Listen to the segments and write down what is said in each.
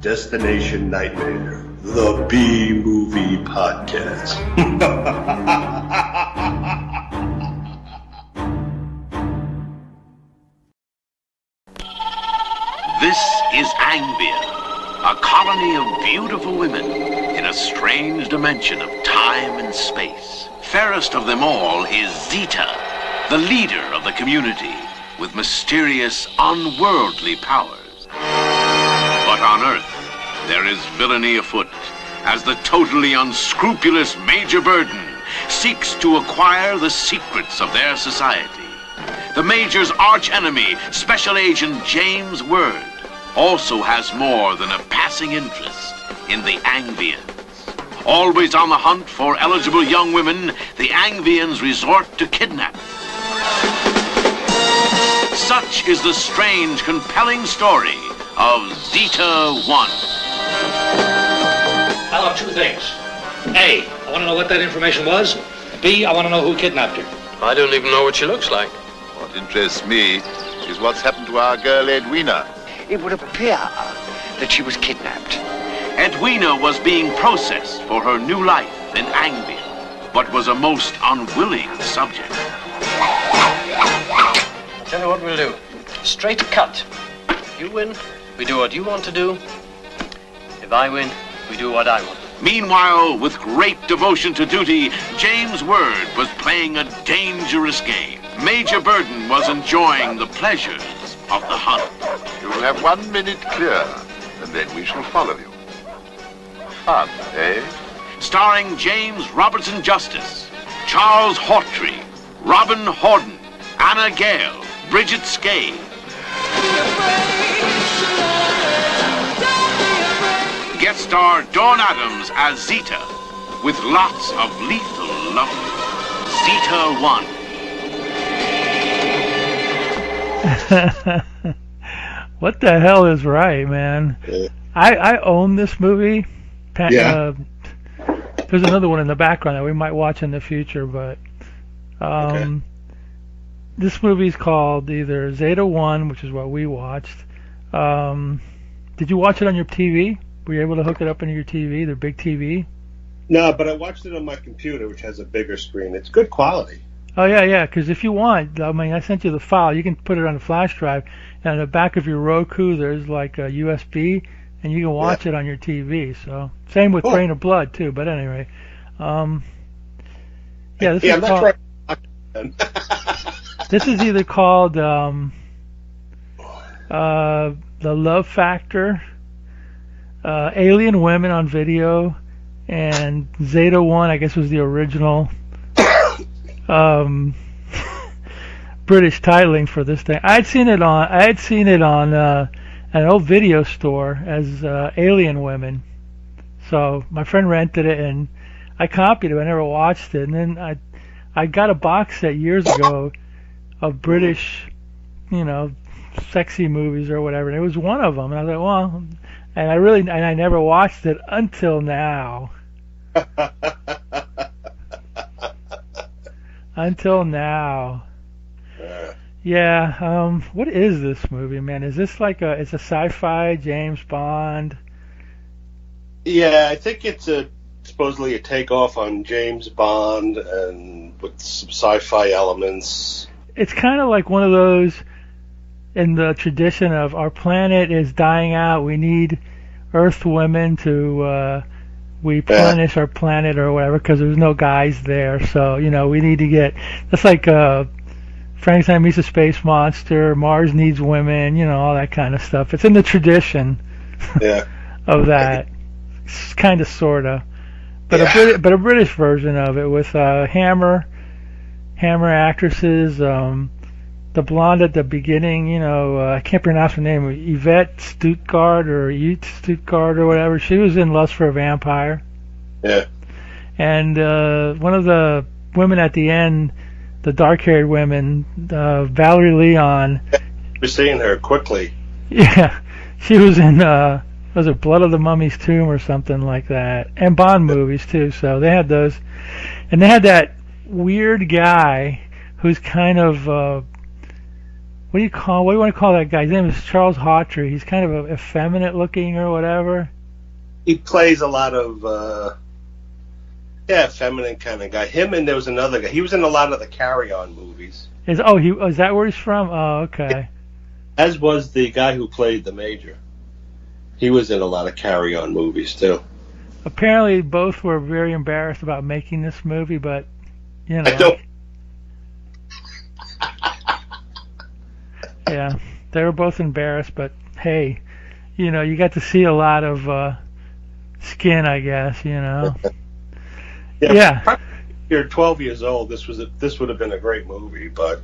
Destination Nightmare, the B-Movie Podcast. This is Angvia, a colony of beautiful women in a strange dimension of time and space. Fairest of them all is Zeta, the leader of the community with mysterious, unworldly powers. But on Earth, there is villainy afoot as the totally unscrupulous Major Burden seeks to acquire the secrets of their society. The Major's arch-enemy, Special Agent James Word, also has more than a passing interest in the Angvians. Always on the hunt for eligible young women, the Angvians resort to kidnap. Such is the strange, compelling story of Zeta 1. I want two things. A, I want to know what that information was. B, I want to know who kidnapped her. I don't even know what she looks like. What interests me is what's happened to our girl Edwina. It would appear that she was kidnapped. Edwina was being processed for her new life in Angvia, but was a most unwilling subject. Tell you what we'll do. Straight cut. If you win, we do what you want to do. If I win, we do what I want. Meanwhile, with great devotion to duty, James Word was playing a dangerous game. Major Burden was enjoying the pleasures of the hunt. You will have 1 minute clear, and then we shall follow you. Fun, eh? Starring James Robertson Justice, Charles Hawtrey, Robin Horden, Anna Gale, Bridget Skay. Guest star Dawn Adams as Zeta, with lots of lethal love. Zeta 1. What the hell is right, man? Yeah. I own this movie. Yeah. There's another one in the background that we might watch in the future, but Okay. This movie's called either Zeta 1, which is what we watched. Did you watch it on your TV? Were you able to hook it up into your TV, the big TV? No, but I watched it on my computer, which has a bigger screen. It's good quality. Oh, yeah, because if you want, I mean, I sent you the file. You can put it on a flash drive, and on the back of your Roku, there's like a USB, and you can watch it on your TV. So, same with Brain of Blood, too, but anyway. This is I'm not called, sure. this is either called The Love Factor, Alien Women on Video, and Zeta 1, I guess, was the original British titling for this thing. I had seen it on an old video store as Alien Women. So my friend rented it and I copied it. I never watched it, and then I got a box set years ago of British, sexy movies or whatever. And it was one of them, and I was like, well, and I never watched it until now. Until now. Yeah, what is this movie, man? Is this like it's a sci-fi James Bond? Yeah, I think it's supposedly a takeoff on James Bond and with some sci-fi elements. It's kind of like one of those in the tradition of our planet is dying out. We need Earth women to replenish our planet or whatever because there's no guys there. So, we need to get... That's like Frankenstein meets a space monster, Mars needs women, all that kind of stuff. It's in the tradition of that. Kind of, sort of. But a British version of it with Hammer actresses. The blonde at the beginning, I can't pronounce her name, Yvette Stuttgart or whatever. She was in Lust for a Vampire. Yeah. And one of the women at the end, the dark-haired women, Valerie Leon. We're seeing her quickly. Yeah, she was in, was it Blood of the Mummy's Tomb or something like that? And Bond movies, too, so they had those. And they had that weird guy who's kind of what do you want to call that guy? His name is Charles Hawtrey. He's kind of effeminate looking or whatever. He plays a lot of feminine kind of guy. Him, and there was another guy. He was in a lot of the Carry On movies. Is that where he's from? Oh, okay. As was the guy who played the Major. He was in a lot of Carry On movies too. Apparently, both were very embarrassed about making this movie, but you know. I don't. Yeah, they were both embarrassed, but hey, you know, you got to see a lot of skin, I guess, you know. Yeah. You're 12 years old. This would have been a great movie, but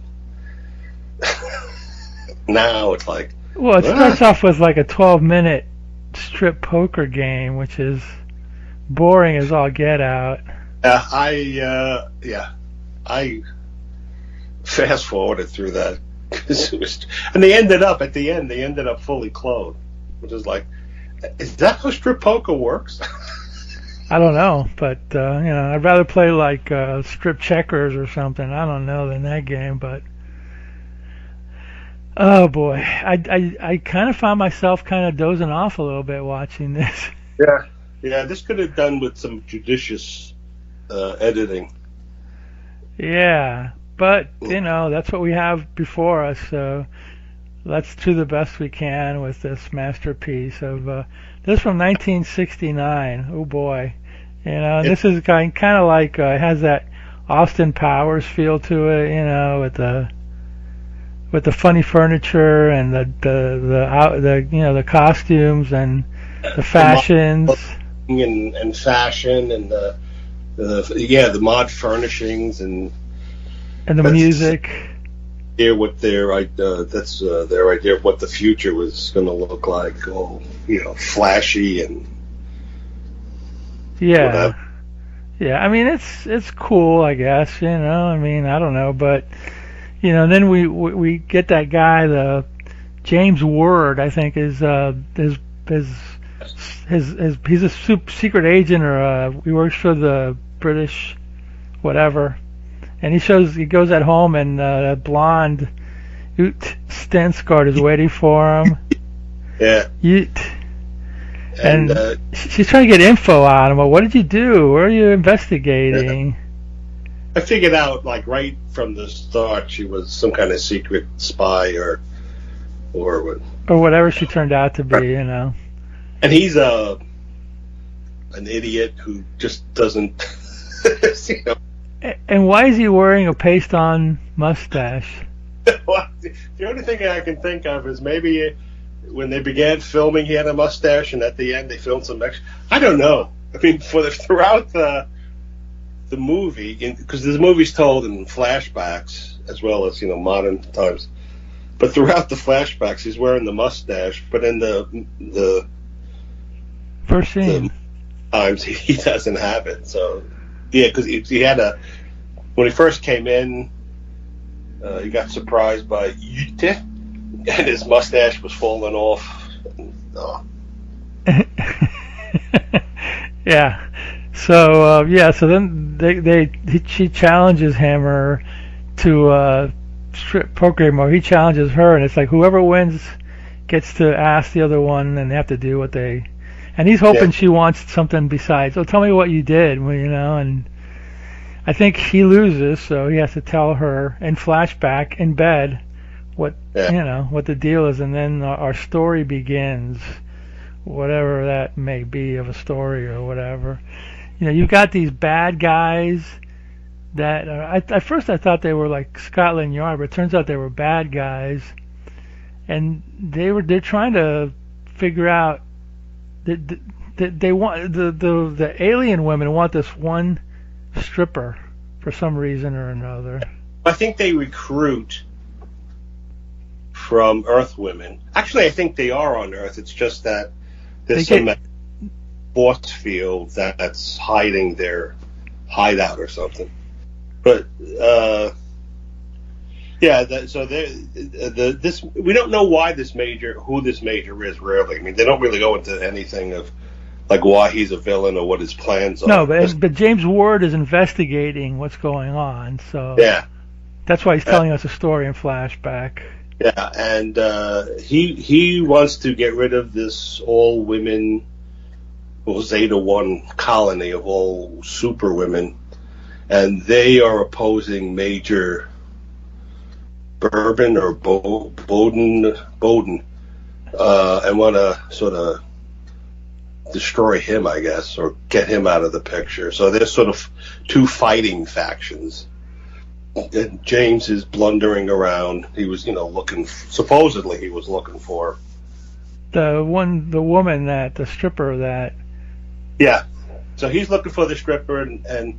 now it's like. Well, it starts off with like a 12-minute strip poker game, which is boring as all get out. I fast forwarded through that. And they ended up fully clothed, which is like, is that how strip poker works? I don't know, but you know, I'd rather play like strip checkers or something. I don't know than that game, but oh boy, I kind of found myself kind of dozing off a little bit watching this. Yeah, this could have done with some judicious editing. Yeah. But, you know, that's what we have before us, so let's do the best we can with this masterpiece of, this from 1969, oh boy. You know, and this is kind of like, has that Austin Powers feel to it, you know, with the funny furniture and the you know, the costumes and the fashions. And fashion and the mod furnishings and the music. What their their idea of what the future was going to look like, all, you know, flashy and whatever. Yeah. I mean, it's cool, I guess. You know, I mean, I don't know, but you know, then we get that guy, the James Ward, I think is he's a secret agent, or he works for the British whatever. And he goes at home, and that blonde Ute Stensgaard is waiting for him. Yeah. And she's trying to get info on him. Well, what did you do? Where are you investigating? I figured out, like, right from the start, she was some kind of secret spy or whatever she turned out to be, you know. And he's an idiot who just doesn't, you know. And why is he wearing a paste-on mustache? Well, the only thing I can think of is maybe when they began filming, he had a mustache, and at the end they filmed some extra. I don't know. I mean, throughout the movie, because the movie's told in flashbacks as well as, you know, modern times. But throughout the flashbacks, he's wearing the mustache. But in the first scene, times he doesn't have it. So. Yeah, because he had when he first came in, he got surprised by Zeta, and his mustache was falling off. Yeah. So so then she challenges him to strip poker game, or he challenges her, and it's like whoever wins gets to ask the other one, and they have to do what they. And he's hoping she wants something besides, oh, tell me what you did, you know, and I think he loses, so he has to tell her in flashback in bed what, you know, what the deal is, and then our story begins, whatever that may be of a story or whatever. You know, you've got these bad guys that, at first I thought they were like Scotland Yard, but it turns out they were bad guys, and they're trying to figure out, they want the alien women want this one stripper for some reason or another. I think they recruit from Earth women. Actually, I think they are on Earth. It's just that there's some force field that's hiding their hideout or something. But so this we don't know who this major is really. I mean, they don't really go into anything of like why he's a villain or what his plans are. No, but James Ward is investigating what's going on, so yeah, that's why he's telling us a story in flashback. Yeah, and he wants to get rid of this all women, well, Zeta 1 colony of all super women, and they are opposing Major Bourbon or Bowden, and want to sort of destroy him, I guess, or get him out of the picture. So there's sort of two fighting factions. And James is blundering around. He was, supposedly he was looking for the woman the stripper that. Yeah. So he's looking for the stripper, and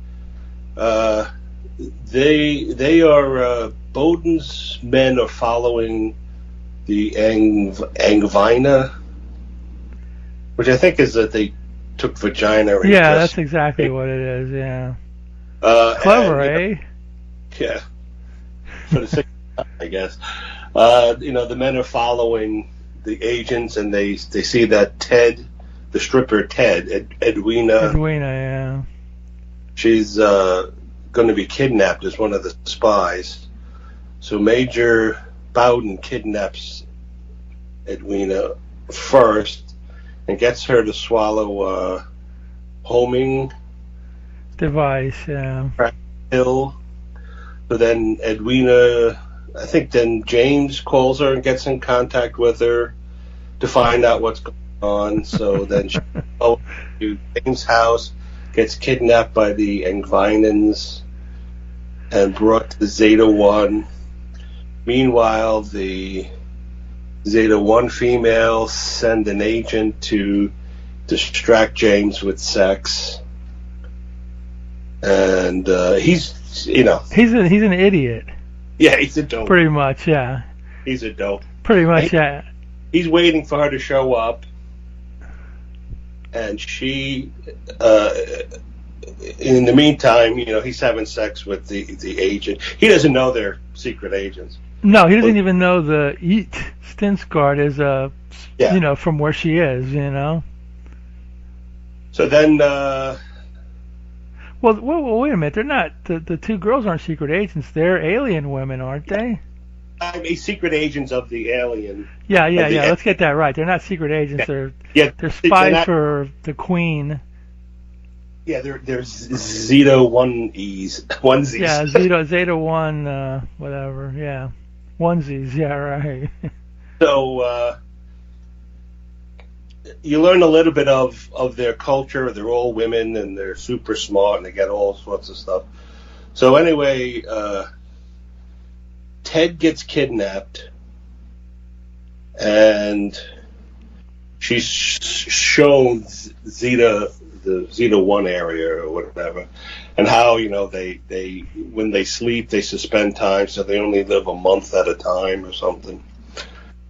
they are Bowden's men are following the Angvina, which I think is that they took vagina. And that's exactly what it is. Yeah. Clever, eh? Yeah. For the sixth time, I guess. The men are following the agents, and they see that Ted, the stripper Ted, Edwina, yeah. She's going to be kidnapped as one of the spies. So Major Bowden kidnaps Edwina first and gets her to swallow a homing device, yeah. pill. So then Edwina, I think then James calls her and gets in contact with her to find out what's going on. So then she goes to James' house, gets kidnapped by the Angvinans and brought to Zeta 1. Meanwhile, the Zeta 1 females send an agent to distract James with sex. And he's an idiot. Yeah, he's a dope. Pretty much, yeah. He's a dope. Pretty much, yeah. He's waiting for her to show up, and she, in the meantime, he's having sex with the agent. He doesn't know they're secret agents. No, he doesn't even know the Stinsgard is from where she is, So then. Well, wait a minute. They're not the two girls aren't secret agents. They're alien women, aren't they? Secret agents of the alien. Yeah. Let's get that right. They're not secret agents. They're spies for the Queen. Yeah, they're Zeta 1Es. Onesies. Yeah, Zeta 1, whatever. Yeah, onesies. Yeah, right. So you learn a little bit of their culture. They're all women, and they're super smart, and they get all sorts of stuff. So anyway, Ted gets kidnapped, and she's shown the Zeta 1 area or whatever, and how they when they sleep they suspend time, so they only live a month at a time or something,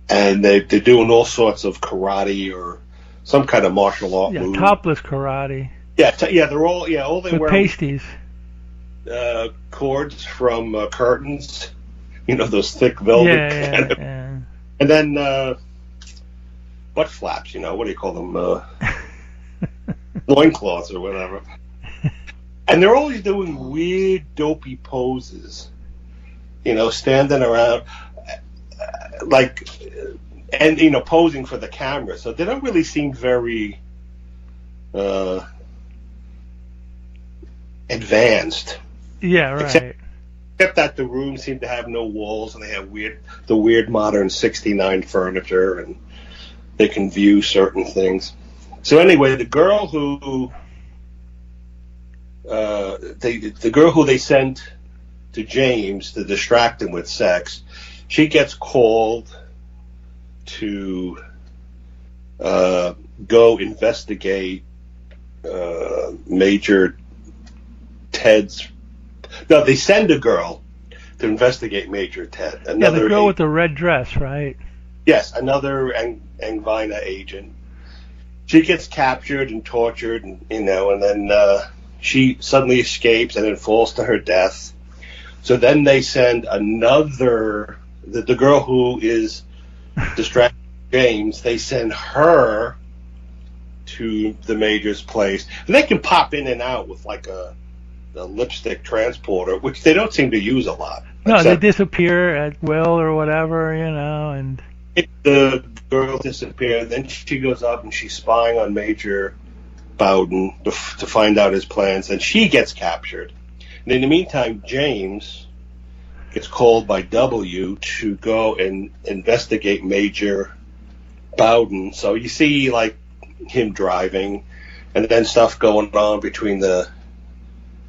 and they're doing all sorts of karate or some kind of martial art move. Topless karate. They're all they with wear pasties. Cords from curtains, those thick velvet. Yeah. And then butt flaps. What do you call them? Loincloths or whatever. And they're always doing weird, dopey poses. Standing around, and posing for the camera. So they don't really seem very advanced. Yeah, right. Except that the rooms seem to have no walls, and they have the weird modern '69 furniture, and they can view certain things. So anyway, the girl who they sent to James to distract him with sex, she gets called to go investigate Major Ted's. No, they send a girl to investigate Major Ted. The girl with the red dress, right? Yes, another Angvina agent. She gets captured and tortured, and then she suddenly escapes and then falls to her death. So then they send the girl who is distracting James. They send her to the Major's place, and they can pop in and out with like a lipstick transporter, which they don't seem to use a lot. No, they disappear at will or whatever, and the girl disappears. Then she goes up and she's spying on Major Bowden to find out his plans, and she gets captured. And in the meantime, James gets called by W to go and investigate Major Bowden. So you see, like, him driving, and then stuff going on between the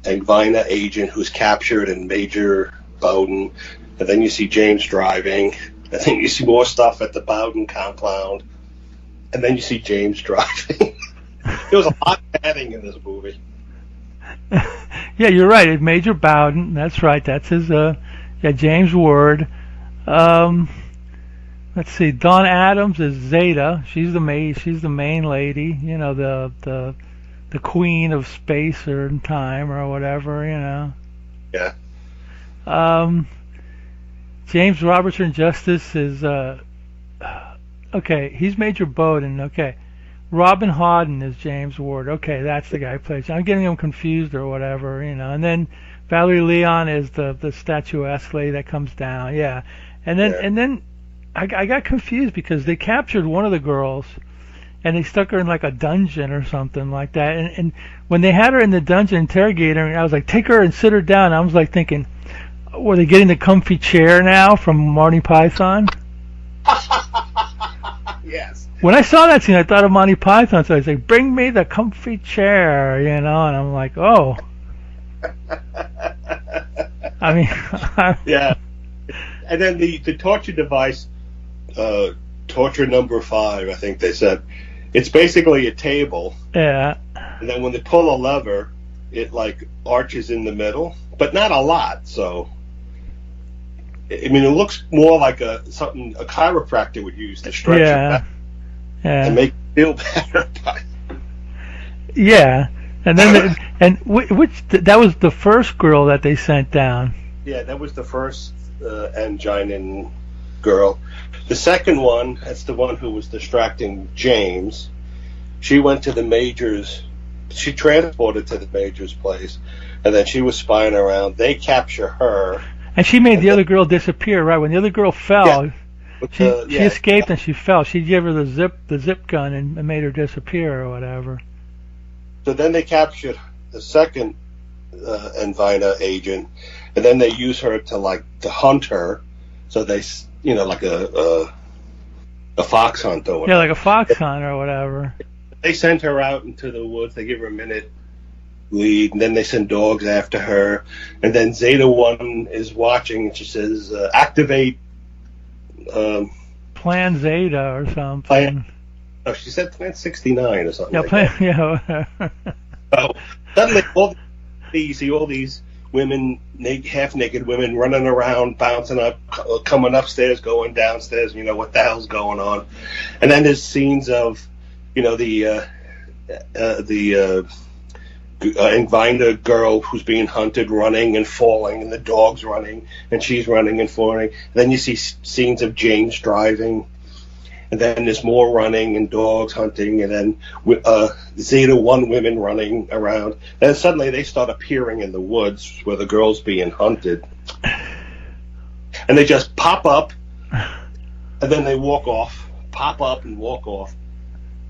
Angvina agent who's captured and Major Bowden, and then you see James driving, and then you see more stuff at the Bowden compound, and then you see James driving. There was a lot of adding in this movie. Yeah, you're right. It's Major Bowden. That's right. That's his. James Ward. Let's see. Dawn Adams is Zeta. She's the maid. She's the main lady. The queen of space or time or whatever. Yeah. James Robertson Justice is okay. He's Major Bowden. Okay. Robin Hodden is James Ward. Okay, that's the guy who plays. I'm getting him confused or whatever, And then Valerie Leon is the statuesque lady that comes down. Yeah, and then I got confused because they captured one of the girls, and they stuck her in like a dungeon or something like that. And when they had her in the dungeon interrogating her, I was like, take her and sit her down. I was like thinking, were they getting the comfy chair now from Monty Python? Yes. When I saw that scene, I thought of Monty Python, so I was like, bring me the comfy chair, and I'm like, oh. I mean... yeah. And then the torture device, torture number 5, I think they said, it's basically a table. Yeah. And then when they pull a lever, it, like, arches in the middle, but not a lot, so... I mean, it looks more like something a chiropractor would use to stretch it back and make it feel better. Yeah, and then that was the first girl that they sent down. Yeah, that was the first Angina girl. The second one, that's the one who was distracting James. She went to the Major's. She transported to the Major's place, and then she was spying around. They capture her. And she made the other girl disappear, right? When the other girl fell, she escaped and she fell. She gave her the zip gun and made her disappear or whatever. So then they captured the second Angvina agent, and then they use her to hunt her. So they, like a fox hunt or whatever. Yeah, like a fox hunt or whatever. They send her out into the woods. They give her a minute lead, and then they send dogs after her, and then Zeta 1 is watching, and she says, activate Plan Zeta or something. She said Plan 69 or something. Yeah, So suddenly you see all these women, half-naked women, running around, bouncing up, coming upstairs, going downstairs, what the hell's going on. And then there's scenes of, the Angvina girl who's being hunted, running and falling, and the dog's running, and she's running and falling. And then you see scenes of James driving, and then there's more running and dogs hunting, and then Zeta 1 women running around. Then suddenly they start appearing in the woods where the girl's being hunted, and they just pop up, and then they walk off, pop up and walk off.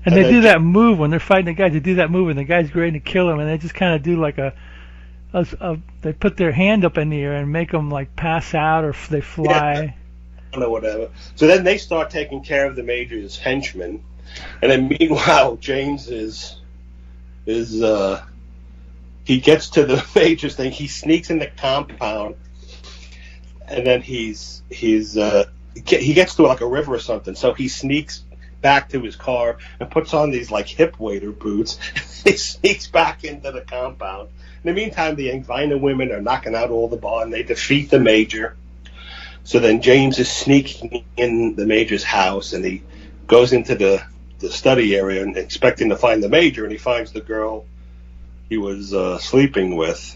And they do that move when they're fighting the guy. They do that move, and the guy's ready to kill him, and they just kind of do like they put their hand up in the air and make them like pass out, or they fly. Yeah, or whatever. So then they start taking care of the Major's henchmen, and then meanwhile James he gets to the Major's thing. He sneaks in the compound, and then he gets to like a river or something. So he sneaks back to his car and puts on these like hip waiter boots. He sneaks back into the compound. In the meantime, the Angvina women are knocking out all the bar, and they defeat the Major. So then James is sneaking in the Major's house, and he goes into the study area and expecting to find the Major, and he finds the girl he was sleeping with.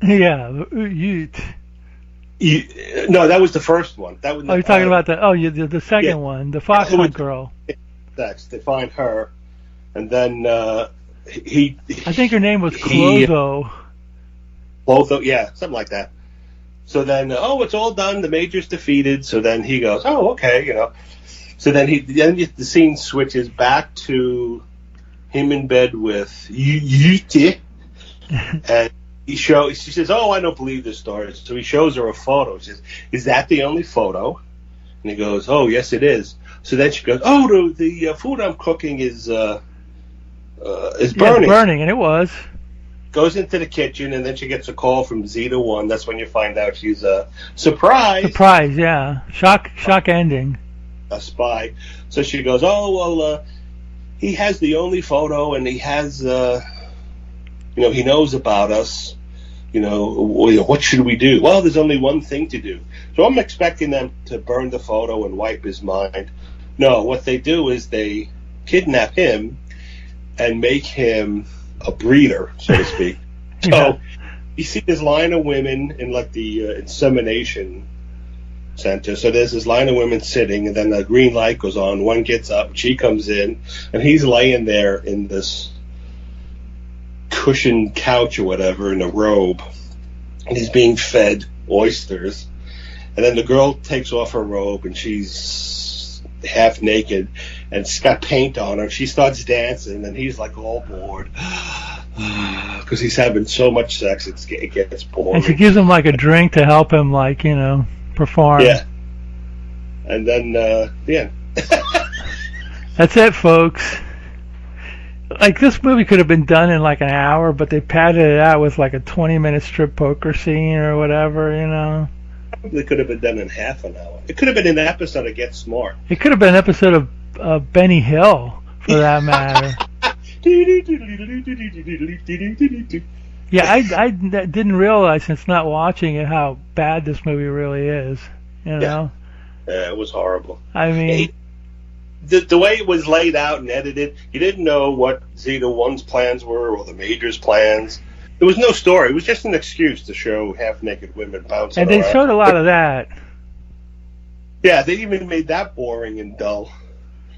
Yeah, no, that was the first one. That was. Oh, you're talking about the second one, the fox hunt girl. They find her, and then I think her name was Clotho. Both, yeah, something like that. So then, it's all done. The major's defeated. So then he goes, oh, okay, So then the scene switches back to him in bed with Zeta, and she says, oh, I don't believe this story. So he shows her a photo. She says, is that the only photo? And he goes, oh, yes, it is. So then she goes, oh, the food I'm cooking is burning. Yeah, it's burning, and it was. Goes into the kitchen, and then she gets a call from Zeta 1. That's when you find out she's a surprise. Surprise, yeah. Shock ending. A spy. So she goes, oh, well, he has the only photo, and he has, he knows about us. What should we do? Well, there's only one thing to do. So I'm expecting them to burn the photo and wipe his mind. No, what they do is they kidnap him and make him a breeder, so to speak. Yeah. So you see this line of women in like the insemination center. So there's this line of women sitting, and then the green light goes on. One gets up, she comes in, and he's laying there in this cushioned couch or whatever in a robe, and he's being fed oysters. And then the girl takes off her robe, and she's half naked, and it's got paint on her. She starts dancing, and he's like all bored because he's having so much sex it gets boring. And she gives him like a drink to help him, perform. Yeah. And then the end. That's it, folks. Like, this movie could have been done in like an hour, but they padded it out with like a 20-minute strip poker scene or whatever, Probably could have been done in half an hour. It could have been an episode of Get Smart. It could have been an episode of Benny Hill, for that matter. Yeah, I didn't realize since not watching it how bad this movie really is. Yeah, it was horrible. I mean, the way it was laid out and edited, you didn't know what Zeta 1's plans were or the Major's plans. There was no story. It was just an excuse to show half-naked women bouncing and they around. showed a lot of that. Yeah, they even made that boring and dull.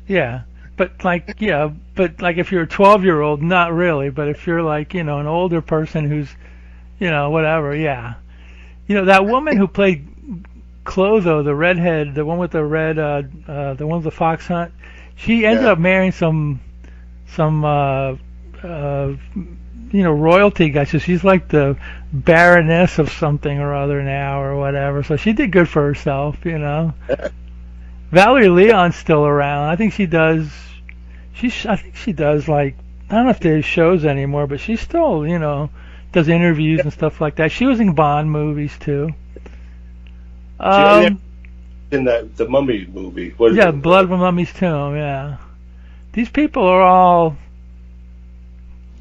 Yeah, but if you're a 12-year-old, not really. But if you're an older person who's, whatever, yeah. That woman who played Clotho, the redhead, the one with the red, the one with the fox hunt, she ended up marrying some royalty guy. So she's like the Baroness of something or other now or whatever. So she did good for herself, Valerie Leon's still around. I think she does. I think she does I don't know if there's shows anymore, but she still, does interviews and stuff like that. She was in Bond movies too. In the Mummy movie. Blood of a Mummy's Tomb. Yeah, these people are all.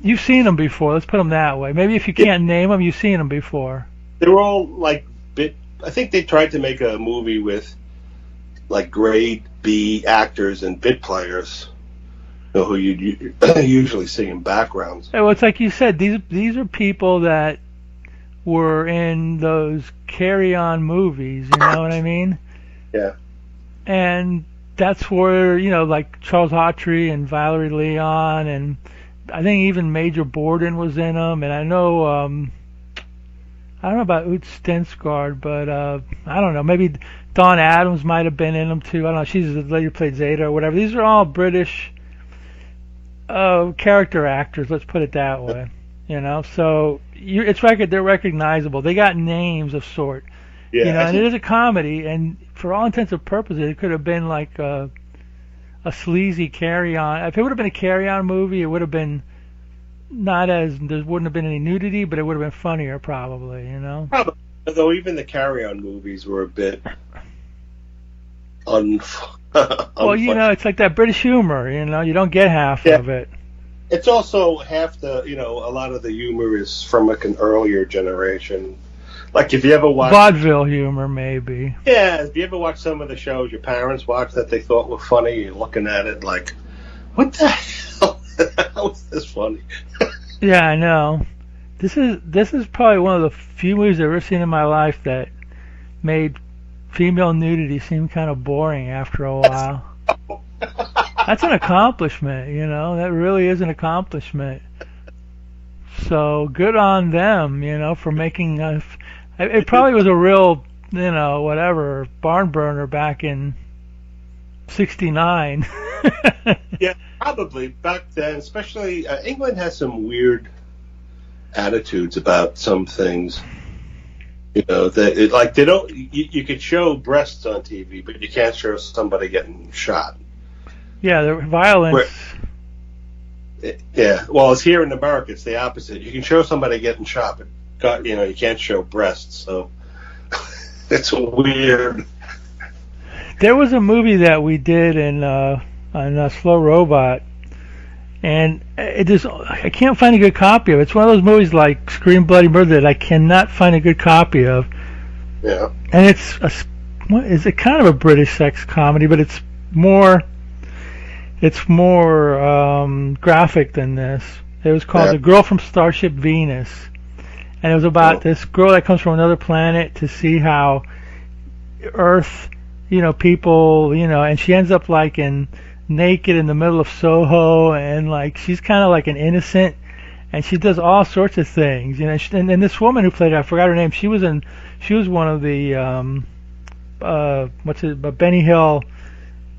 You've seen them before. Let's put them that way. Maybe if you can't name them, you've seen them before. They were all I think they tried to make a movie with grade B actors and bit players, who you usually see in backgrounds. Well, it's like you said. These are people that were in those Carry-On movies. You know what I mean? Yeah. And that's where Charles Hawtrey and Valerie Leon, and I think even Major Borden was in them. And I know I don't know about Oot Stensgaard, but I don't know. Maybe Dawn Adams might have been in them too. I don't know. She's the lady who played Zeta or whatever. These are all British character actors. Let's put it that way. So they're recognizable. They got names of sort. Yeah. And it is a comedy, and for all intents and purposes, it could have been like a sleazy Carry-On. If it would have been a Carry-On movie, it would have been there wouldn't have been any nudity, but it would have been funnier, probably. Probably. Although even the Carry-On movies were a bit well, it's like that British humor. You don't get half of it. It's also half the, a lot of the humor is from an earlier generation. Like if you ever watch vaudeville humor, maybe. Yeah, if you ever watch some of the shows your parents watched that they thought were funny, you're looking at it like, what the hell? How is this funny? Yeah, I know. This is probably one of the few movies I've ever seen in my life that made female nudity seem kind of boring after a while. That's an accomplishment, That really is an accomplishment. So good on them, for making us. It probably was a real, whatever barn burner back in '69. Yeah, probably back then. Especially England has some weird attitudes about some things. Like they don't. You could show breasts on TV, but you can't show somebody getting shot. Yeah, the violence. Yeah, well, it's here in America. It's the opposite. You can show somebody getting shot, but you can't show breasts. So it's weird. There was a movie that we did on Slow Robot, and I can't find a good copy of it. It's one of those movies like Scream Bloody Murder that I cannot find a good copy of. Yeah. And it's kind of a British sex comedy, but it's more graphic than this. It was called The Girl from Starship Venus, and it was about this girl that comes from another planet to see how Earth, people, and she ends up like naked in the middle of Soho, and like she's kind of like an innocent, and she does all sorts of things, and this woman who played it, I forgot her name. She was one of the Benny Hill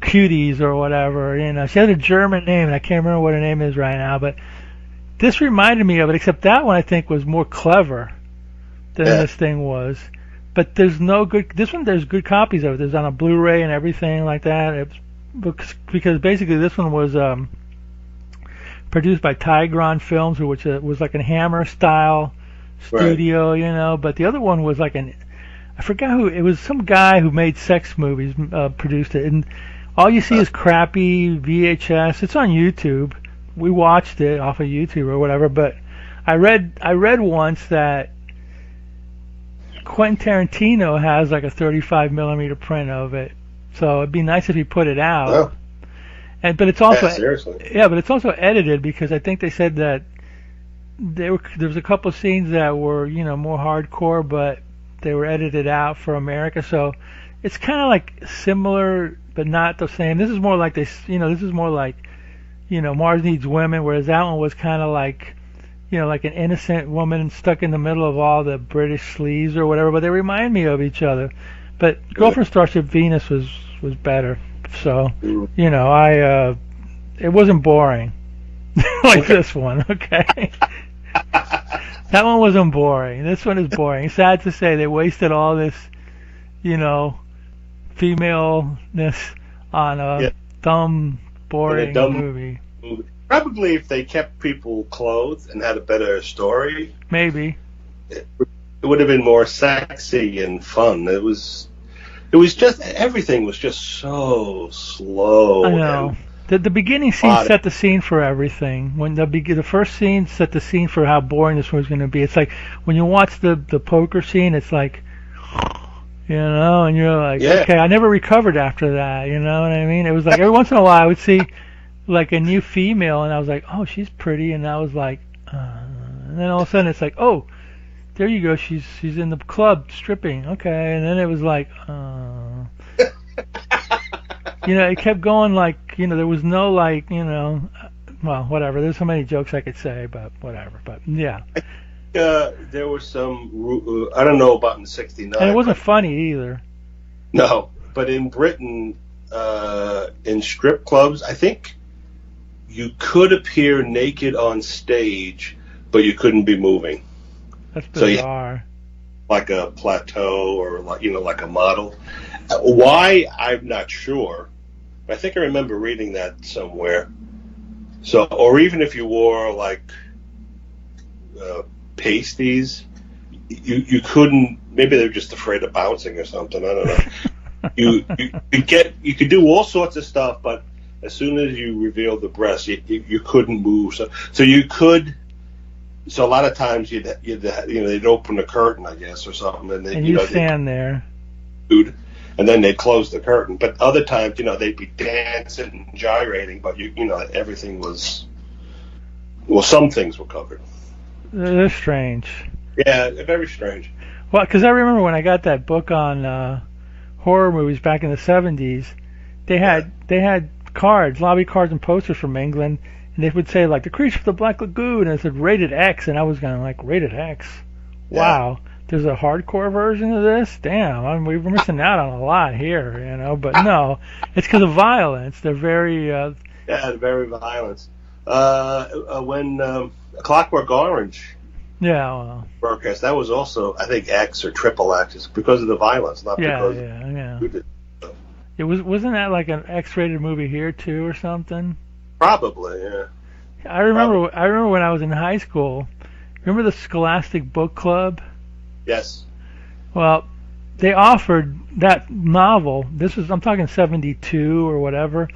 Cuties or whatever. She had a German name, and I can't remember what her name is right now. But this reminded me of it, except that one I think was more clever than this thing was. But there's no good. This one, there's good copies of it. There's on a Blu-ray and everything like that. Because basically this one was produced by Tigron Films, which was like a Hammer style studio, But the other one was like I forgot who it was. Some guy who made sex movies produced it, and all you see is crappy VHS. It's on YouTube. We watched it off of YouTube or whatever. But I read once that Quentin Tarantino has like a 35 millimeter print of it. So it'd be nice if he put it out. Oh. But it's also seriously. Yeah, but it's also edited because I think they said that there was a couple of scenes that were more hardcore, but they were edited out for America. So it's kind of like similar, but not the same. This is more like This is more like Mars Needs Women, whereas that one was kind of like like an innocent woman stuck in the middle of all the British sleaze or whatever. But they remind me of each other. But Girl from Starship Venus was better. So it wasn't boring like this one. Okay. That one wasn't boring. This one is boring. Sad to say, they wasted all this, femaleness on a dumb, boring movie. Probably if they kept people clothed and had a better story, maybe it would have been more sexy and fun. It was just everything was just so slow. I know. The beginning scene set the scene for everything. When the first scene set the scene for how boring this was going to be. It's like when you watch the poker scene, it's like, and you're like, okay, I never recovered after that. You know what I mean? It was like every once in a while I would see like a new female, and I was like, oh, she's pretty, and I was like, and then all of a sudden it's like, oh, there you go, she's in the club stripping, okay, and then it was like, it kept going like, there was no like, well, whatever. There's so many jokes I could say, but whatever. But yeah. There was some, I don't know about in '69. And it wasn't funny either. No, but in Britain, in strip clubs, I think you could appear naked on stage, but you couldn't be moving. That's bizarre. So like a plateau or like a model. Why, I'm not sure. I think I remember reading that somewhere. So, or even if you wore like pasties, you couldn't. Maybe they were just afraid of bouncing or something. I don't know. you could do all sorts of stuff, but as soon as you revealed the breast, you couldn't move. So you could. So a lot of times they'd open the curtain, I guess, or something, and you stand there. And then they'd close the curtain. But other times, they'd be dancing and gyrating, but everything was, well, some things were covered. They're strange. Yeah, very strange. Well, because I remember when I got that book on horror movies back in the 70s, they had cards, lobby cards and posters from England, and they would say like The Creature from the Black Lagoon, and it said rated X, and I was going like, rated X? Wow. There's a hardcore version of this? Damn, we were missing out on a lot here, you know. But no, it's because of violence. They're very... very violent. When Clockwork Orange broadcast, that was also, I think, X or triple X. It's because of the violence, not because... Wasn't that like an X-rated movie here, too, or something? Probably, yeah. I remember when I was in high school, remember the Scholastic Book Club? Yes. Well, they offered that novel. I'm talking 72 or whatever.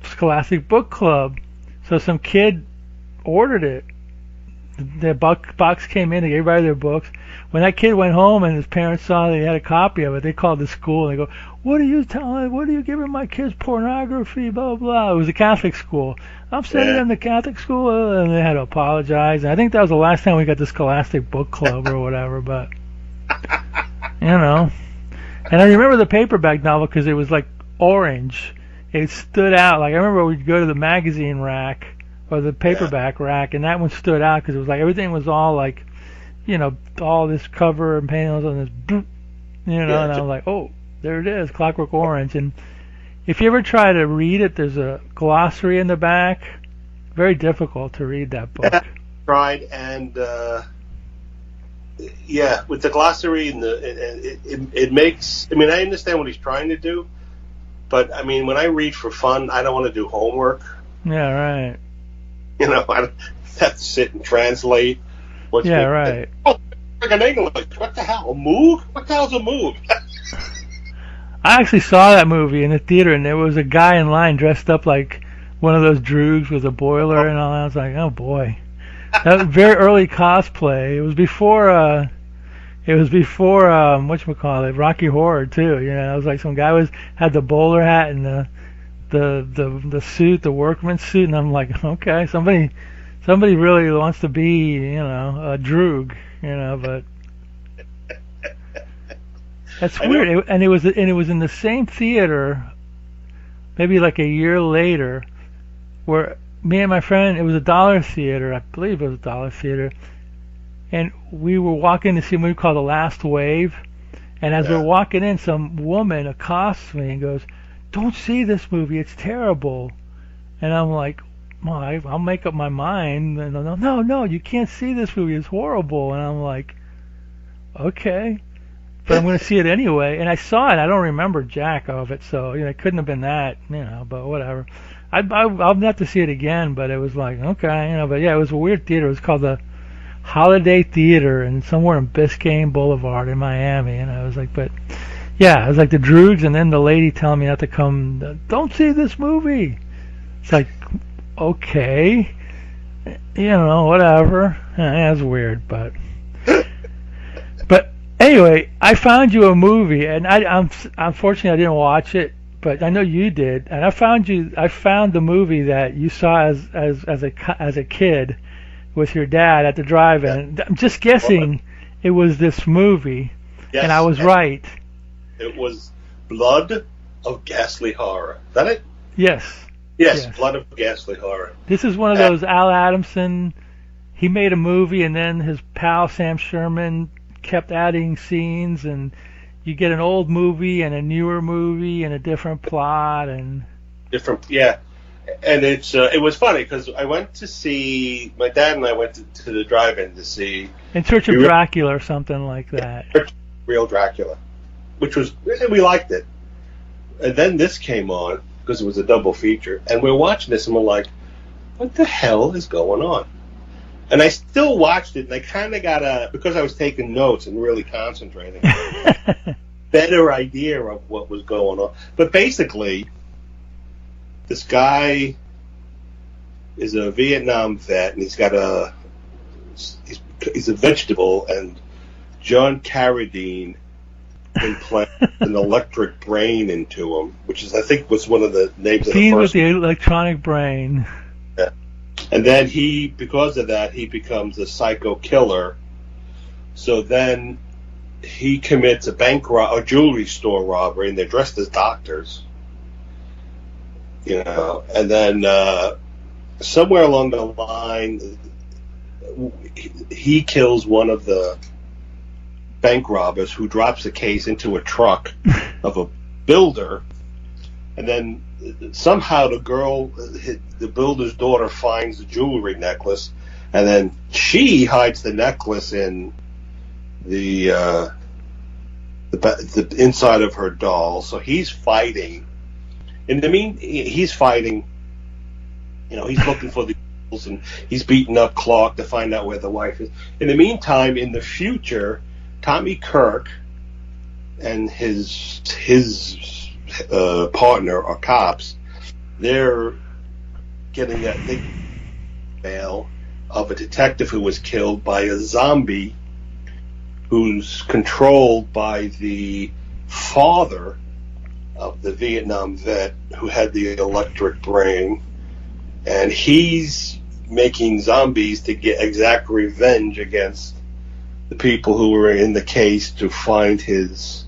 Scholastic Book Club. So some kid ordered it. The box came in. They gave everybody their books. When that kid went home and his parents saw they had a copy of it, they called the school and they go, "What are you telling? What are you giving my kids pornography? Blah blah." It was a Catholic school. I'm sending them to Catholic school, and they had to apologize. And I think that was the last time we got the Scholastic Book Club or whatever. But you know, and I remember the paperback novel because it was like orange. It stood out. Like I remember we'd go to the magazine rack or the paperback rack, and that one stood out because it was like everything was all like, you know, all this cover and panels on this, you know, and I was like, oh, there it is, Clockwork Orange. And if you ever try to read it, there's a glossary in the back. Very difficult to read that book. Tried, and with the glossary and it makes. I mean, I understand what he's trying to do, but I mean, when I read for fun, I don't want to do homework. Yeah, right. You know, I have to sit and translate. Right. Oh, freaking English! What the hell? A Moog? What the hell's a Moog? I actually saw that movie in the theater, and there was a guy in line dressed up like one of those droogs with a boiler and all that. I was like, oh boy, that was very early cosplay. It was before whatchamacallit, Rocky Horror too. You know, it was like some guy had the bowler hat and the suit, the workman's suit, and I'm like, okay, somebody really wants to be, you know, a droog, you know, but. That's weird, it was in the same theater, maybe like a year later, where me and my friend, it was a dollar theater, I believe it was a dollar theater, and we were walking to see a movie called The Last Wave, and as we're walking in, some woman accosts me and goes, "Don't see this movie, it's terrible," and I'm like, well, I'll make up my mind, and no, you can't see this movie, it's horrible, and I'm like, okay. But I'm going to see it anyway, and I saw it. I don't remember jack of it, so you know, it couldn't have been that, you know. But whatever. I'll have to see it again. But it was like, okay, you know. But yeah, it was a weird theater. It was called the Holiday Theater, and somewhere in Biscayne Boulevard in Miami. And I was like, but yeah, it was like the droogs, and then the lady telling me not to come. Don't see this movie. It's like, okay, you know, whatever. Yeah, it's weird, but. Anyway, I found you a movie, and unfortunately I didn't watch it, but I know you did. And I found the movie that you saw as a kid with your dad at the drive-in. I'm just guessing it was this movie, and I was right. It was Blood of Ghastly Horror. Is that it? Yes. Yes, Blood of Ghastly Horror. This is one of those Al Adamson. He made a movie, and then his pal Sam Sherman kept adding scenes, and you get an old movie and a newer movie and a different plot and different, yeah. And it was funny because I went to see, my dad and I went to the drive-in to see In Search of Dracula or something like that. Real Dracula, which was, we liked it. And then this came on because it was a double feature, and we're watching this and we're like, what the hell is going on? And I still watched it, and I kind of because I was taking notes and really concentrating, better idea of what was going on. But basically, this guy is a Vietnam vet, and he's a vegetable, and John Carradine implants an electric brain into him, which is, I think, was one of the names of the first. With the electronic brain. Yeah. And then because of that, he becomes a psycho killer. So then he commits a jewelry store robbery, and they're dressed as doctors. You know, and then somewhere along the line, he kills one of the bank robbers who drops the case into a truck of a builder, and then somehow the builder's daughter finds the jewelry necklace, and then she hides the necklace in the inside of her doll. So he's fighting. He's fighting. He's looking for the jewels, and he's beating up Clark to find out where the wife is. In the meantime, in the future, Tommy Kirk and his partner are cops. They're getting a mail of a detective who was killed by a zombie who's controlled by the father of the Vietnam vet who had the electric brain, and he's making zombies to get exact revenge against the people who were in the case to find his,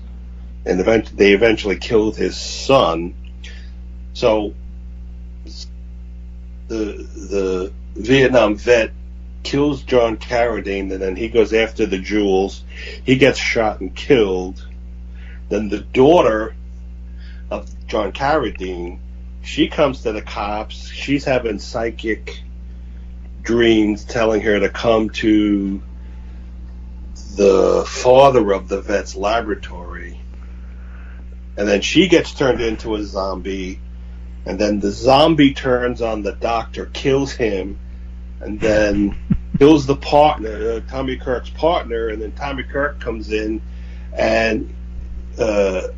and they eventually killed his son. So the Vietnam vet kills John Carradine, and then he goes after the jewels. He gets shot and killed. Then the daughter of John Carradine, she comes to the cops. She's having psychic dreams telling her to come to the father of the vet's laboratory. And then she gets turned into a zombie, and then the zombie turns on the doctor, kills him, and then kills the partner, Tommy Kirk's partner, and then Tommy Kirk comes in, and the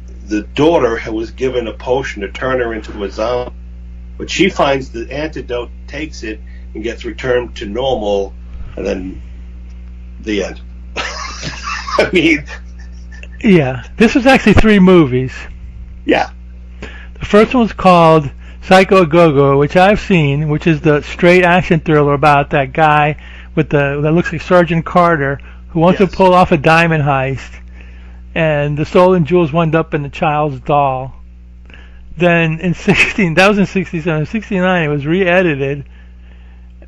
daughter was given a potion to turn her into a zombie, but she finds the antidote, takes it, and gets returned to normal, and then the end. I mean... Yeah, this was actually 3 movies. Yeah. The first one was called Psycho Go-Go, which I've seen, which is the straight action thriller about that guy that looks like Sergeant Carter who wants to pull off a diamond heist, and the stolen jewels wind up in the child's doll. Then that was in 67. 69, it was re-edited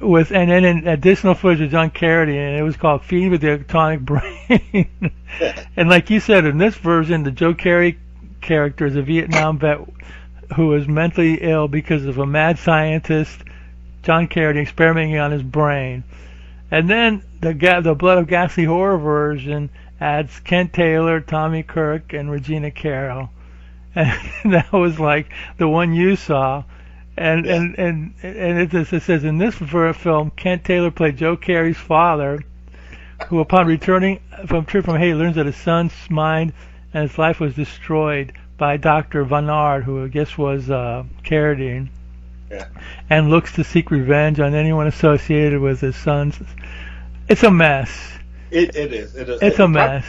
and then in additional footage with John Carradine, and it was called Feeding with the Atomic Brain. And like you said, in this version, the Joe Carey character is a Vietnam vet who was mentally ill because of a mad scientist, John Carradine, experimenting on his brain. And then the Blood of Ghastly Horror version adds Kent Taylor, Tommy Kirk, and Regina Carroll. And that was like the one you saw. And it says in this film, Kent Taylor played Joe Carey's father, who upon returning from trip from Haiti learns that his son's mind and his life was destroyed by Dr. Vannard, who I guess was Carradine, and looks to seek revenge on anyone associated with his sons. It's a mess. It is. It's a mess.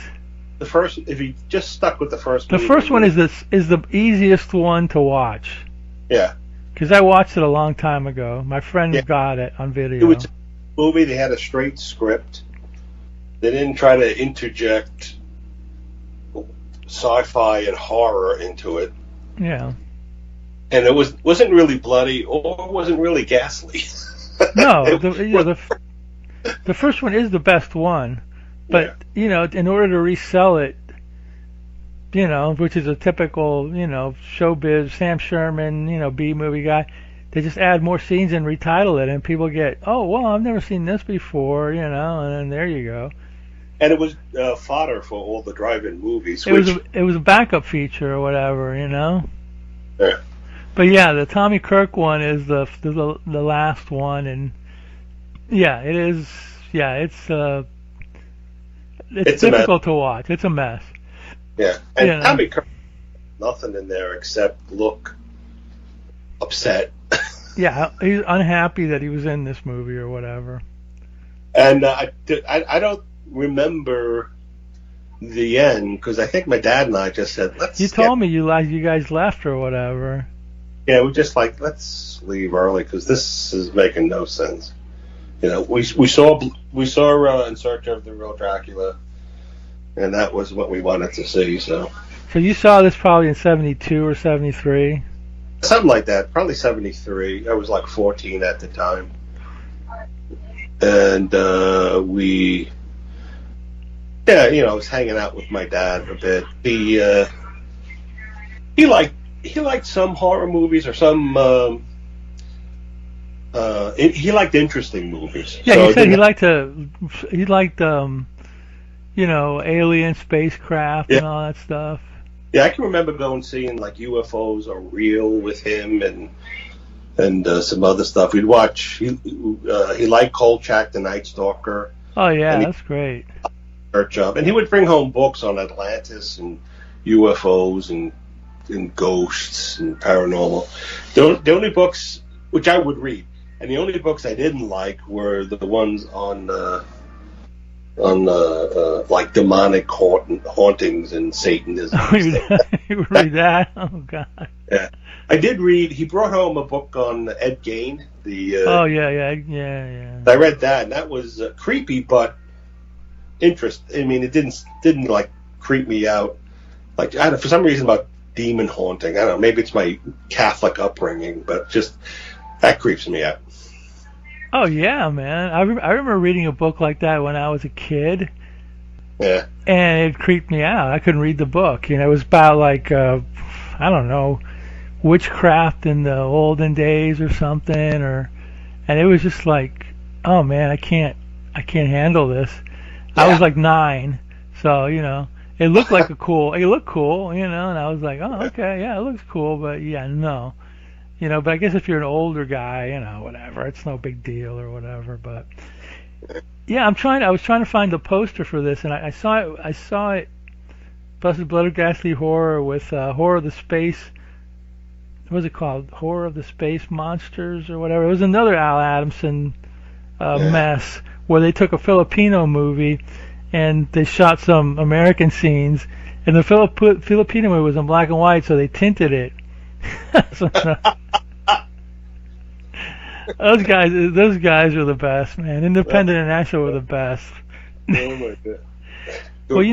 The first, if you just stuck with the first, the first one is the easiest one to watch. Yeah. Because I watched it a long time ago. My friend got it on video. It was a movie. They had a straight script. They didn't try to interject sci-fi and horror into it. Yeah. And it wasn't really bloody or wasn't really ghastly. No, the first one is the best one. But, in order to resell it, which is a typical, showbiz, Sam Sherman, B-movie guy, they just add more scenes and retitle it, and people get, oh, well, I've never seen this before, and then there you go. And it was fodder for all the drive-in movies. It was a backup feature or whatever, Yeah. But yeah, the Tommy Kirk one is the last one, and yeah, it is. Yeah, it's difficult to watch. It's a mess. Yeah, and Tommy Kirk, nothing in there except look upset. Yeah, he's unhappy that he was in this movie or whatever. And I don't remember the end because I think my dad and I just said, "Let's." You told me you guys left or whatever. Yeah, we just let's leave early because this is making no sense. We saw In Search of the Real Dracula, and that was what we wanted to see. So you saw this probably in 72 or 73. something like that. Probably 73. I was like 14 at the time, and I was hanging out with my dad a bit. He liked some horror movies or some. He liked interesting movies. Yeah, So he said he liked alien spacecraft Yeah. and all that stuff. Yeah, I can remember seeing like UFOs are real with him and some other stuff. We'd watch. He liked Kolchak, the Night Stalker. Oh yeah, And that's great. Church up, and he would bring home books on Atlantis and UFOs and ghosts and paranormal. The only books which I would read, and the only books I didn't like were the ones on like demonic hauntings and Satanism. You would read that? Oh God. Yeah, I did read. He brought home a book on Ed Gein. Oh yeah. I read that, and that was creepy, but I mean, it didn't like creep me out. Like I don't, for some reason about demon haunting. I don't know. Maybe it's my Catholic upbringing, but just that creeps me out. Oh yeah, man. I remember reading a book like that when I was a kid. Yeah. And it creeped me out. I couldn't read the book. It was about like I don't know, witchcraft in the olden days or something, and it was just like, oh man, I can't handle this. I was like 9, so it looked like it looked cool, and I was like, oh okay, yeah, it looks cool, but yeah, no, but I guess if you're an older guy, whatever, it's no big deal or whatever, but yeah, I was trying to find the poster for this, and I saw it, Busted Blood of Ghastly Horror with Horror of the Space. What was it called? Horror of the Space Monsters or whatever. It was another Al Adamson mess where they took a Filipino movie and they shot some American scenes, and the Filipino movie was in black and white, so they tinted it. Those guys are the best, man. Independent and National were the best. Oh my God. Well,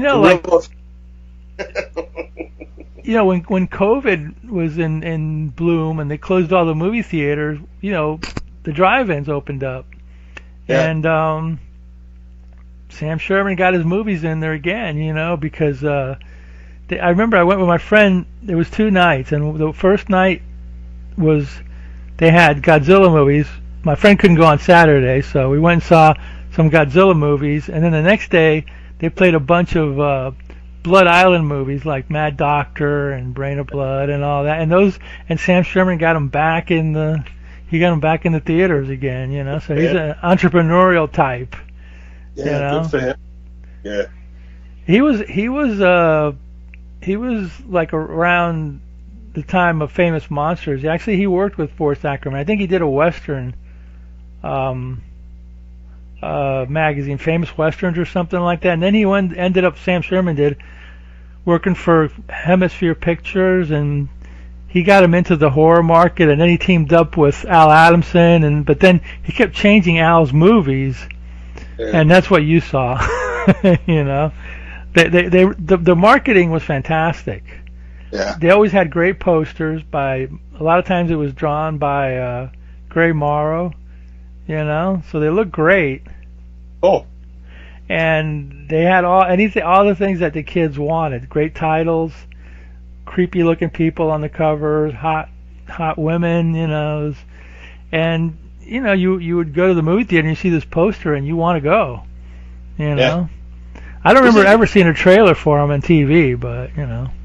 when COVID was in bloom and they closed all the movie theaters, the drive-ins opened up, and Sam Sherman got his movies in there again, because I remember I went with my friend. There was 2 nights, and the first night was they had Godzilla movies. My friend couldn't go on Saturday, so we went and saw some Godzilla movies, and then the next day they played a bunch of Blood Island movies like Mad Doctor and Brain of Blood and all that, and Sam Sherman got them back in the theaters again, so he's an entrepreneurial type. Yeah, good for him. Yeah. He was like around the time of Famous Monsters. Actually, he worked with Forrest Ackerman. I think he did a Western magazine, Famous Westerns or something like that. And then ended up, Sam Sherman did, working for Hemisphere Pictures, and he got him into the horror market, and then he teamed up with Al Adamson, but then he kept changing Al's movies, and that's what you saw. The marketing was fantastic. Yeah. They always had great posters a lot of times it was drawn by Gray Morrow, so they looked great. Oh. And they had all the things that the kids wanted. Great titles, creepy looking people on the covers, hot women, and you would go to the movie theater and you see this poster and you want to go, Yeah. I don't remember ever seeing a trailer for them on TV, but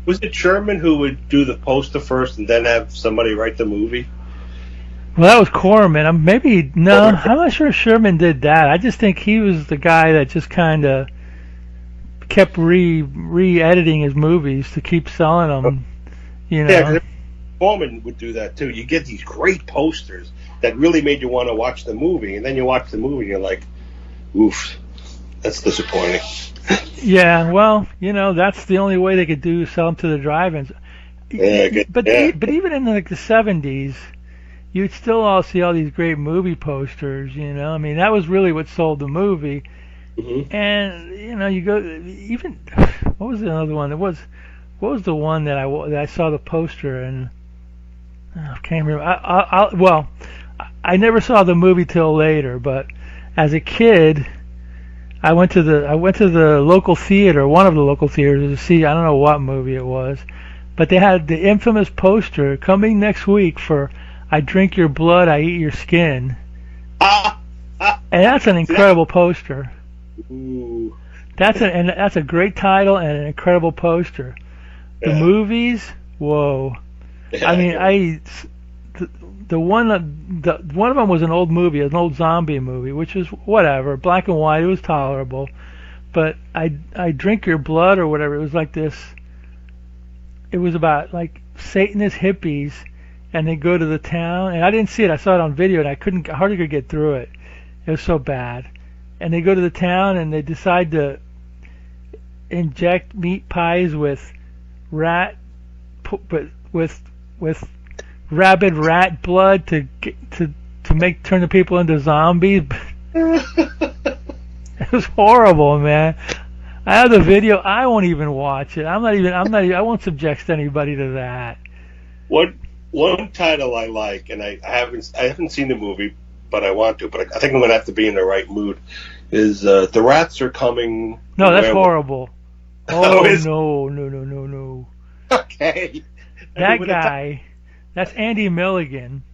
Was it Sherman who would do the poster first and then have somebody write the movie? Well, that was Corman. I'm not sure Sherman did that. I just think he was the guy that just kind of kept re-editing his movies to keep selling them. Yeah, Corman would do that too. You get these great posters that really made you want to watch the movie, and then you watch the movie and you're like, oof, that's disappointing. Yeah, well, that's the only way they could sell them to the drive-ins. Yeah, but even in the 70s, you'd still all see all these great movie posters. I mean, that was really what sold the movie. Mm-hmm. And you go even what was another one? What was the one that I saw the poster and I can't remember. Well, I never saw the movie till later, but as a kid, I went to the local theater, one of the local theaters, to see, I don't know what movie it was, but they had the infamous poster coming next week for "I drink your blood, I eat your skin," and that's an incredible poster. Ooh. That's a great title and an incredible poster. The movies, whoa! Yeah, I mean, the one of them was an old movie, an old zombie movie, which was whatever, black and white. It was tolerable, but I drink your blood or whatever. It was like this. It was about like Satanist hippies, and they go to the town. And I didn't see it. I saw it on video, and I hardly could get through it. It was so bad. And they go to the town, and they decide to inject meat pies with rabid rat blood to turn the people into zombies. It was horrible, man. I have the video. I won't even watch it. I won't subject anybody to that. One title I like, and I haven't seen the movie, but I want to. But I think I'm going to have to be in the right mood. Is The Rats Are Coming? No, that's horrible. Oh, no. Okay. That guy, that's Andy Milligan.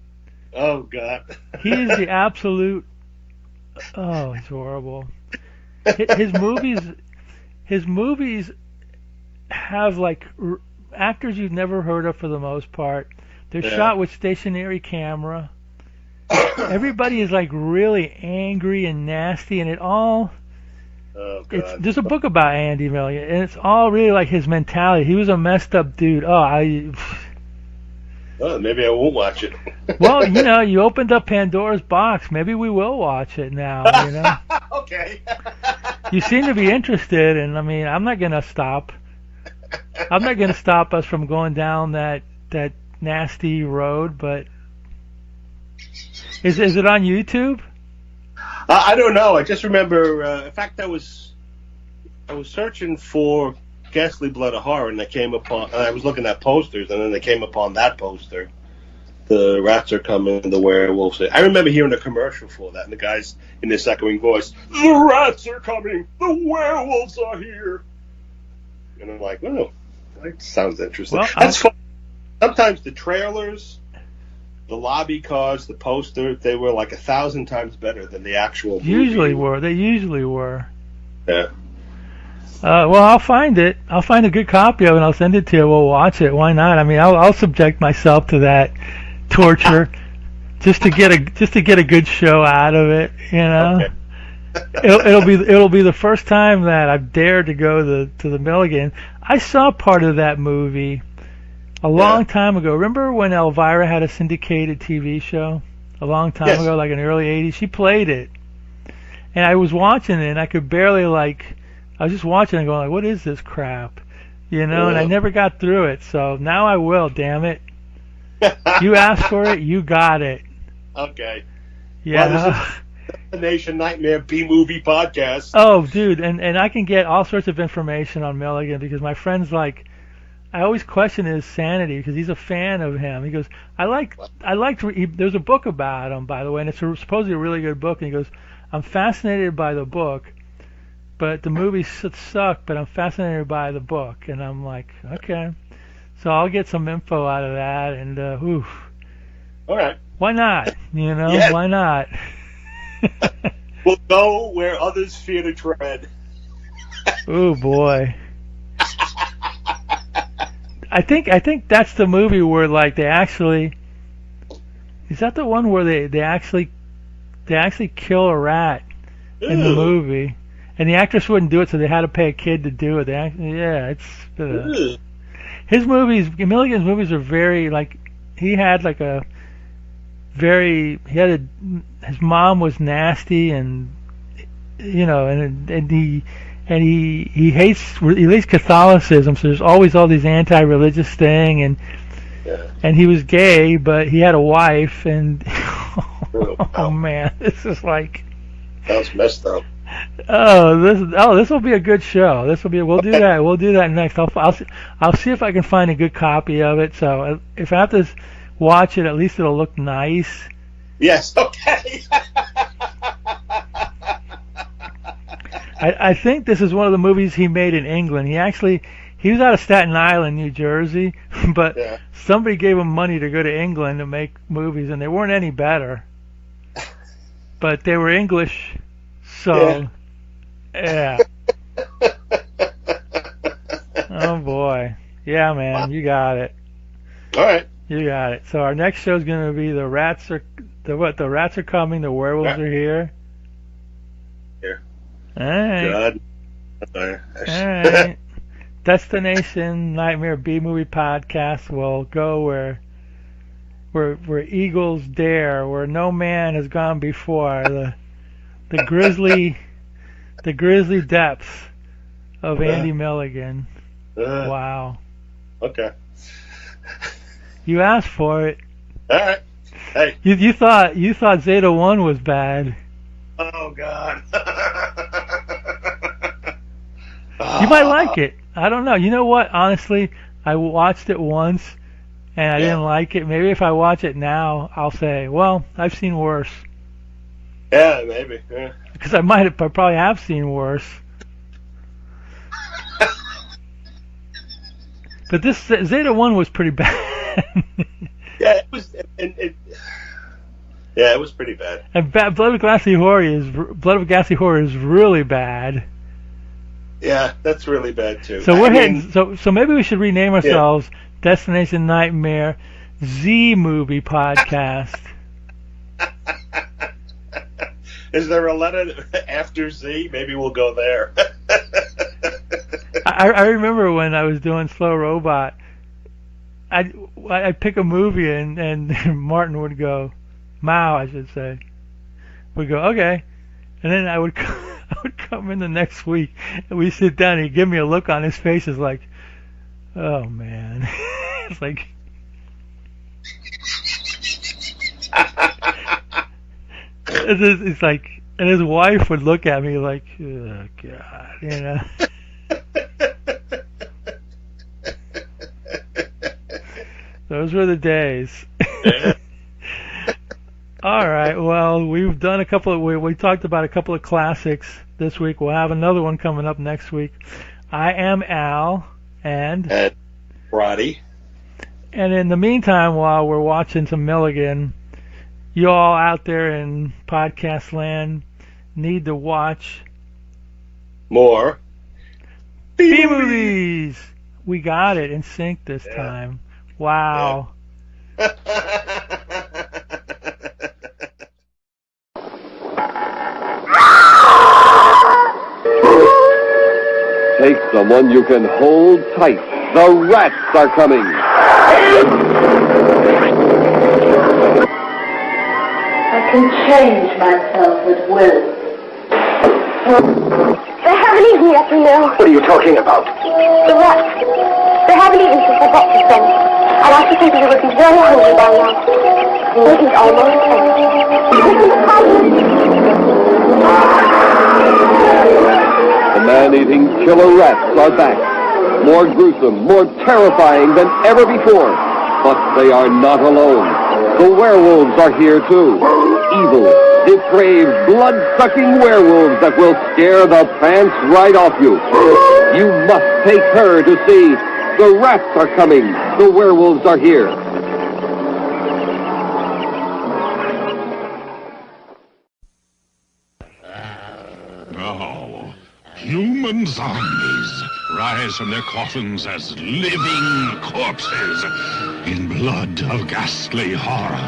Oh, God. He is the absolute. Oh, he's horrible. His movies have like actors you've never heard of for the most part. They're shot with stationary camera. Everybody is like really angry and nasty, and it all. Oh, God. There's a book about Andy Milligan, and it's all really like his mentality. He was a messed up dude. Well, maybe I won't watch it. Well, you opened up Pandora's box. Maybe we will watch it now. Okay. You seem to be interested, and I mean, I'm not gonna stop. I'm not gonna stop us from going down that nasty road. But is it on YouTube? I don't know. I just remember. In fact, I was searching for Ghastly Blood of Horror, and I was looking at posters, and then I came upon that poster. The Rats Are Coming, the werewolves. I remember hearing a commercial for that, and the guys in this echoing voice, "The rats are coming, the werewolves are here." And I'm like, oh, that sounds interesting. Well, that's fun. Sometimes the trailers, the lobby cards, the poster, they were like 1,000 times better than the actual movie. They usually were. Yeah. Well, I'll find it. I'll find a good copy of it, and I'll send it to you. We'll watch it. Why not? I mean, I'll subject myself to that torture just to get a good show out of it. Okay. It'll be the first time that I've dared to go to the Milligan. I saw part of that movie a long time ago. Remember when Elvira had a syndicated TV show a long time ago, like in the early '80s? She played it, and I was watching it, and I could barely I was just watching it, going like, "What is this crap?" And I never got through it. So now I will. Damn it! You asked for it, you got it. Okay. Yeah. Well, this is the Nation Nightmare B-Movie Podcast. Oh, dude, and I can get all sorts of information on Milligan because my friend's like, I always question his sanity because he's a fan of him. He goes, there's a book about him, by the way, and it's supposedly a really good book. And he goes, I'm fascinated by the book, but the movies suck, but I'm fascinated by the book. And I'm like, okay. So I'll get some info out of that, and oof. All right. Why not? Why not? We'll go where others fear to tread. Oh boy. I think that's the movie where like they actually. Is that the one where they actually kill a rat in the movie, and the actress wouldn't do it, so they had to pay a kid to do it. It's. Milligan's movies are very like his mom was nasty, and he hates Catholicism, so there's always all these anti-religious thing, and he was gay, but he had a wife, and oh man, this is like sounds messed up. This will be a good show. We'll do that next. I'll see if I can find a good copy of it. So if I have to, watch it. At least it'll look nice. Yes. Okay. I think this is one of the movies he made in England. He was out of Staten Island, New Jersey, but somebody gave him money to go to England to make movies, and they weren't any better. But they were English, so yeah. Oh boy, yeah, man, you got it. All right, you got it. So our next show is going to be the rats are coming. The werewolves are here. Here. All right. God. All right. Destination Nightmare B Movie Podcast will go where eagles dare, where no man has gone before. The grisly depths of Andy Milligan. Wow. Okay. You asked for it. All right. Hey. You thought Zeta 1 was bad. Oh God. You might like it. I don't know. You know what? Honestly, I watched it once and I didn't like it. Maybe if I watch it now, I'll say, well, I've seen worse. Yeah, maybe. Yeah. Because I probably have seen worse. But this Zeta 1 was pretty bad. Yeah, it was. Yeah, it was pretty bad. And Blood of Ghastly Horror is really bad. Yeah, that's really bad too. So we're heading. So maybe we should rename ourselves Destination Nightmare Z Movie Podcast. Is there a letter after Z? Maybe we'll go there. I remember when I was doing Slow Robot, I'd pick a movie and Martin would go, Mao, I should say, would go, okay. And then I would come in the next week and we sit down and he'd give me a look on his face. It's like, oh man. It's like, it's like, and his wife would look at me like, oh God, you know. Those were the days. All right. Well, we've done we talked about a couple of classics this week. We'll have another one coming up next week. I am Al and Roddy. And in the meantime, while we're watching some Milligan, you all out there in podcast land need to watch more B-movies. We got it in sync this time. Wow. Take someone you can hold tight. The rats are coming. I can change myself at will. They haven't eaten yet, you know. What are you talking about? The rats. They haven't eaten since I got to them. And I should think they would be very hungry by now. It is almost 10. The man-eating killer rats are back. More gruesome, more terrifying than ever before. But they are not alone. The werewolves are here too. Evil, depraved, blood-sucking werewolves that will scare the pants right off you. You must take her to see. The rats are coming. The werewolves are here. Now, human zombies rise from their coffins as living corpses in blood of ghastly horror.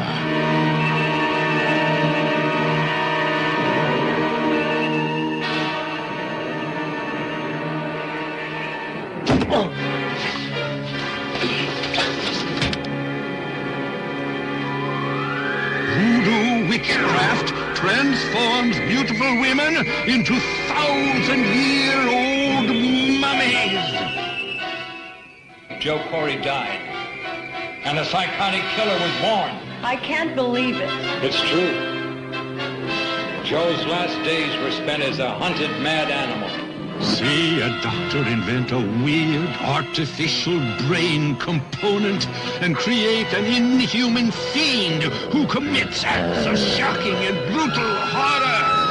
Voodoo witchcraft transforms beautiful women into 1,000-year-old mummies. Joe Corey died, and a psychotic killer was born. I can't believe it. It's true. Joe's last days were spent as a hunted mad animal. See a doctor invent a weird artificial brain component and create an inhuman fiend who commits acts of shocking and brutal horror.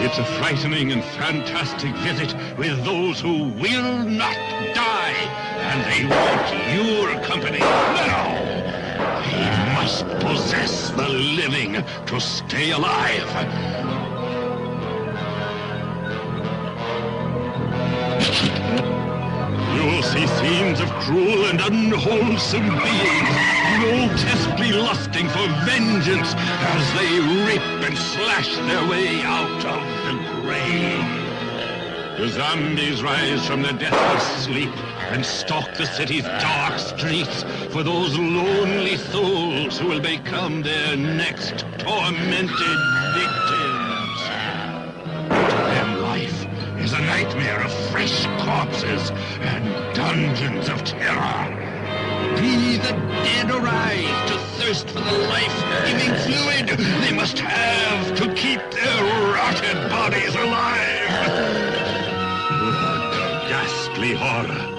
It's a frightening and fantastic visit with those who will not die, and they want your company now. He must possess the living to stay alive. You'll see scenes of cruel and unwholesome beings, grotesquely lusting for vengeance as they rip and slash their way out of the grave. The zombies rise from their deathless sleep and stalk the city's dark streets for those lonely souls who will become their next tormented victims. To them, life is a nightmare of fresh corpses and dungeons of terror. Be the dead arise to thirst for the life-giving fluid they must have to keep their rotted bodies alive. Ghastly horror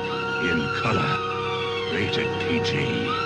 in color, rated PG.